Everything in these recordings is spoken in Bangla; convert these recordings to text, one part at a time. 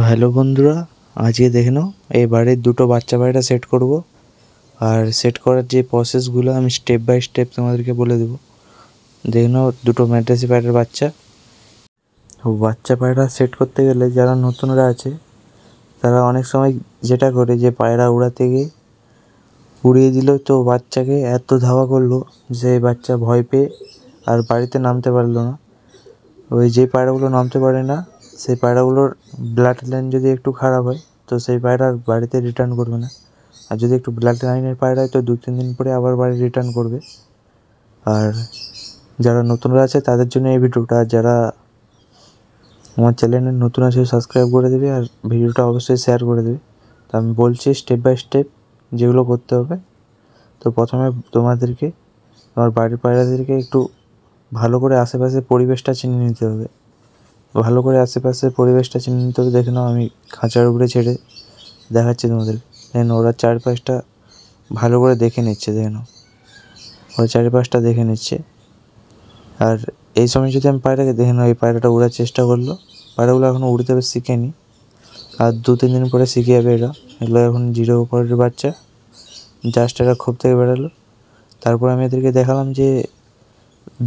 হ্যালো বন্ধুরা, আজকে দেখে নাও এই বাড়ির দুটো বাচ্চা পায়রা সেট করব। আর সেট করার যে প্রসেসগুলো আমি স্টেপ বাই স্টেপ তোমাদেরকে বলে দেবো। দেখে নাও দুটো ম্যাড্রাসি পায়রার বাচ্চা। বাচ্চা পায়রা সেট করতে গেলে যারা নতুনরা আছে তারা অনেক সময় যেটা করে যে পায়রা উড়াতে গিয়ে উড়িয়ে দিল, তো বাচ্চাকে এত ধাওয়া করলো যে বাচ্চা ভয় পেয়ে আর বাড়িতে নামতে পারলো না। ওই যে পায়রাগুলো নামতে পারে না সেই পায়রাগুলোর ব্লাড লাইন যদি একটু খারাপ হয় তো সেই পায়রা বাড়িতে রিটার্ন করবে না। আর যদি একটু ব্লাড লাইনের পায়রা হয় তো 2-3 দিন পরে আবার বাড়ি রিটার্ন করবে। আর যারা নতুনরা আছে তাদের জন্য এই ভিডিওটা, যারা আমার চ্যানেলে নতুন আছে সাবস্ক্রাইব করে দেবে আর ভিডিওটা অবশ্যই শেয়ার করে দেবে। তো আমি বলছি স্টেপ বাই স্টেপ যেগুলো করতে হবে। তো প্রথমে তোমাদেরকে তোমার বাড়ির পায়রাদেরকে একটু ভালো করে আশেপাশে পরিবেশটা চিনে নিতে হবে। ভালো করে আশেপাশের পরিবেশটা চিনে নিতে হবে। দেখে নাও আমি খাঁচার উপরে ছেড়ে দেখাচ্ছি তোমাদের। দেখেন ওরা চারপাশটা ভালো করে দেখে নিচ্ছে। দেখে নাও ওরা চারিপাশটা দেখে নিচ্ছে। আর এই সময় যদি আমি পায়রাকে দেখে নাও, এই পায়রাটা উড়ার চেষ্টা করলো, পায়রাগুলো এখনও উড়তে শিখেনি। আর 2-3 দিন পরে শিখে যাবে এরা। এগুলো এখন 0 পরের বাচ্চা, জাস্ট এরা খোপ থেকে বেরালো। তারপর আমি এদেরকে দেখালাম যে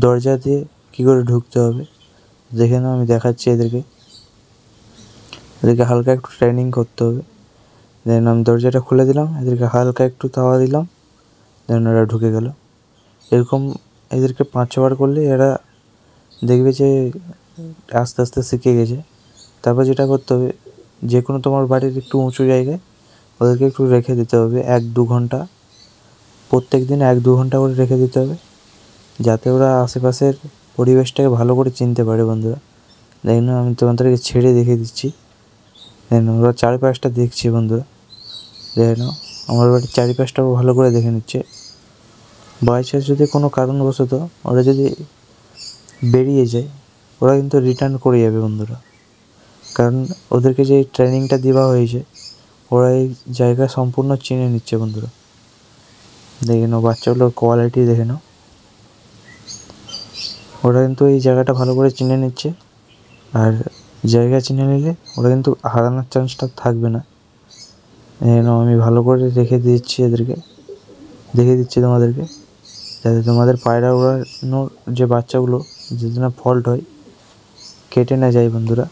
দরজা দিয়ে কী করে ঢুকতে হবে। দেখে নাও আমি দেখাচ্ছি এদেরকে হালকা একটু ট্রেনিং করতে হবে। দেন আমি দরজাটা খুলে দিলাম, এদেরকে হালকা একটু তাওয়া দিলাম, দেন ওরা ঢুকে গেল। এরকম এদেরকে 5-6 বার করলে এরা দেখবে যে আস্তে আস্তে শিখে গেছে। তারপর যেটা করতে হবে, যে কোনো তোমার বাড়ির একটু উঁচু জায়গায় ওদেরকে একটু রেখে দিতে হবে 1-2 ঘন্টা। প্রত্যেক দিন 1-2 ঘন্টা করে রেখে দিতে হবে, যাতে ওরা আশেপাশের পরিবেশটাকে ভালো করে চিনতে পারে। বন্ধুরা দেখুন আমি তোমাদেরকে ছেড়ে দেখে দিচ্ছি। দেখুন ওরা চারিপাশটা দেখছে। বন্ধুরা দেখে নাও আমার বাড়ির চারিপাশটাও ভালো করে দেখে নিচ্ছে। বাই চান্স যদি কোনো কারণবশত ওরা যদি বেরিয়ে যায়, ওরা কিন্তু রিটার্ন করে যাবে বন্ধুরা। কারণ ওদেরকে যে ট্রেনিংটা দেওয়া হয়েছে, ওরা এই জায়গা সম্পূর্ণ চিনে নিচ্ছে। বন্ধুরা দেখে নাও বাচ্চাগুলোর কোয়ালিটি দেখে নাও, ওরা কিন্তু এই জায়গাটা ভালো করে চিনে নিচ্ছে। আর জায়গা চিনে নিলে ওরা কিন্তু হারানোর চান্সটা থাকবে না। আমি ভালো করে রেখে দিচ্ছি, এদেরকে দেখে দিচ্ছি তোমাদেরকে, যাতে তোমাদের পায়রা উড়ানোর যে বাচ্চাগুলো যদি না ফল্ট হয়, কেটে না যায়। বন্ধুরা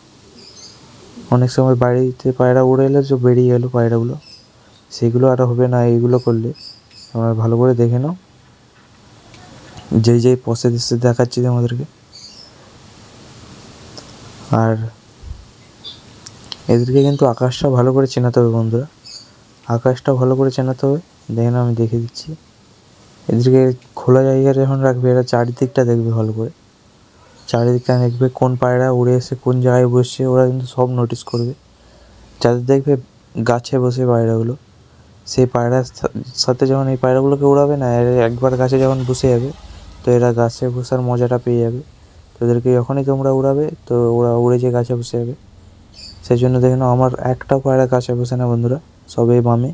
অনেক সময় বাড়িতে পায়রা উড়ে এলে যে বেরিয়ে গেলো পায়রাগুলো, সেগুলো আর হবে না এইগুলো করলে। তোমরা ভালো করে দেখে নাও, যেই প্রসেস দেখাচ্ছি তোমাদেরকে। আর এদেরকে কিন্তু আকাশটা ভালো করে চেনাতে হবে। বন্ধুরা আকাশটা ভালো করে চেনাতে হবে। দেখেন আমি দেখে দিচ্ছি, এদেরকে খোলা জায়গায় যখন রাখবে এরা চারিদিকটা দেখবে ভালো করে। চারিদিকটা দেখবে কোন পায়রা উড়ে এসে কোন জায়গায় বসছে, ওরা কিন্তু সব নোটিস করবে। যাদের দেখবে গাছে বসে পায়রাগুলো, সেই পায়রার সাথে যখন এই পায়রাগুলোকে উড়াবে না, একবার গাছে যখন বসে যাবে তো এরা গাছে বসার মজাটা পেয়ে যাবে। তো ওদেরকে যখনই তোমরা উড়াবে তো ওরা উড়ে যেয়ে গাছে বসে যাবে। সেই জন্য দেখে নাও আমার একটাও পায়রা গাছে বসে না বন্ধুরা, সবই বামে।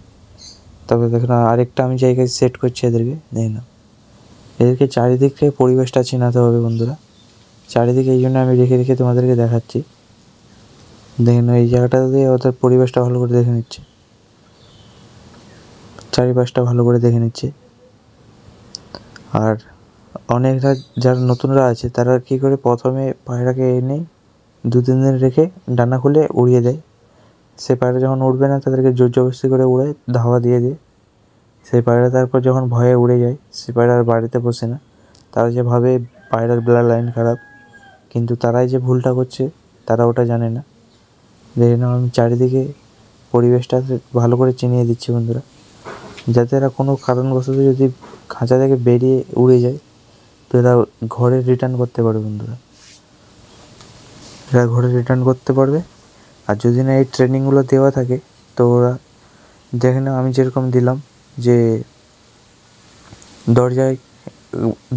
তবে দেখে নাও আরেকটা আমি জায়গায় সেট করছি এদেরকে। দেখে নাও এদেরকে চারিদিকে পরিবেশটা চেনাতে হবে বন্ধুরা। চারিদিকে এই জন্য আমি রেখে রেখে তোমাদেরকে দেখাচ্ছি। দেখে নাও এই জায়গাটা দিয়ে ওদের পরিবেশটা ভালো করে দেখে নিচ্ছে, চারিপাশটা ভালো করে দেখে নিচ্ছে। আর অনেকরা যারা নতুনরা আছে তারা কী করে, প্রথমে পায়রাকে এনে 2-3 দিন রেখে ডানা খুলে উড়িয়ে দেয়। সে পায়রা যখন উড়বে না তাদেরকে জোর জবরদস্তি করে উড়ায়, ধাওয়া দিয়ে দিয়ে। সেই পায়রা তারপর যখন ভয়ে উড়ে যায়, সে পায়রা আর বাড়িতে বসে না। তারা যে ভাবে পায়রার ব্লাড লাইন খারাপ, কিন্তু তারাই যে ভুলটা করছে তারা ওটা জানে না। দেখে নাও আমি চারিদিকে পরিবেশটা ভালো করে চিনিয়ে দিচ্ছি বন্ধুরা, যাতে এরা কোনো কারণবশত যদি খাঁচা থেকে বেরিয়ে উড়ে যায় তো এরা ঘরে রিটার্ন করতে পারবে। বন্ধুরা এরা ঘরে রিটার্ন করতে পারবে। আর যদি না এই ট্রেনিংগুলো দেওয়া থাকে তো ওরা, দেখে নাও আমি যেরকম দিলাম যে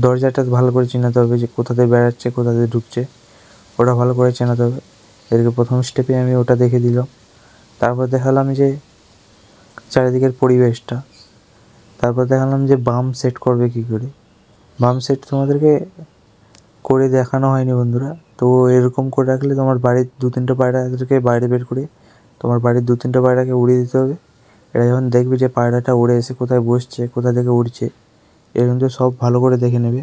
দরজাটা ভালো করে চেনাতে হবে, যে কোথা থেকে বেড়াচ্ছে কোথা থেকে ঢুকছে, ওটা ভালো করে চেনাতে হবে। এদেরকে প্রথম স্টেপে আমি ওটা দেখে দিলাম। তারপর দেখালাম যে চারিদিকের পরিবেশটা। তারপর দেখালাম যে বাম সেট করবে কী করে। বাম সেট তোমাদেরকে করে দেখানো হয়নি বন্ধুরা। তো এরকম করে রাখলে তোমার বাড়ির 2-3টে পায়রা এদেরকে বাইরে বের করে তোমার বাড়ির 2-3টা পায়রাকে উড়িয়ে দিতে হবে। এরা যখন দেখবে যে পায়রাটা উড়ে এসে কোথায় বসছে, কোথা থেকে উড়ছে, এরা কিন্তু সব ভালো করে দেখে নেবে।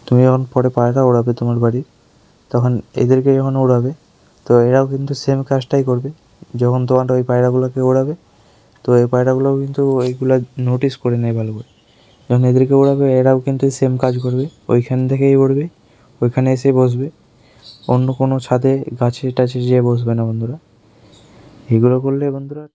তুমি যখন পরে পায়রা ওড়াবে তোমার বাড়ির, তখন এদেরকে যখন ওড়াবে, তো এরাও কিন্তু সেম কাজটাই করবে। যখন তোমার ওই পায়রাগুলোকে ওড়াবে, তো এই পায়রাগুলোও কিন্তু এইগুলা নোটিস করে নেয় ভালো করে। যখন এদেরকে ওড়াবে, এরাও কিন্তু সেম কাজ করবে, ওইখান থেকেই উড়বে, ওইখানে এসে বসবে। অন্য কোনো ছাদে গাছে টাছে যেয়ে বসবে না বন্ধুরা। এগুলো করলে বন্ধুরা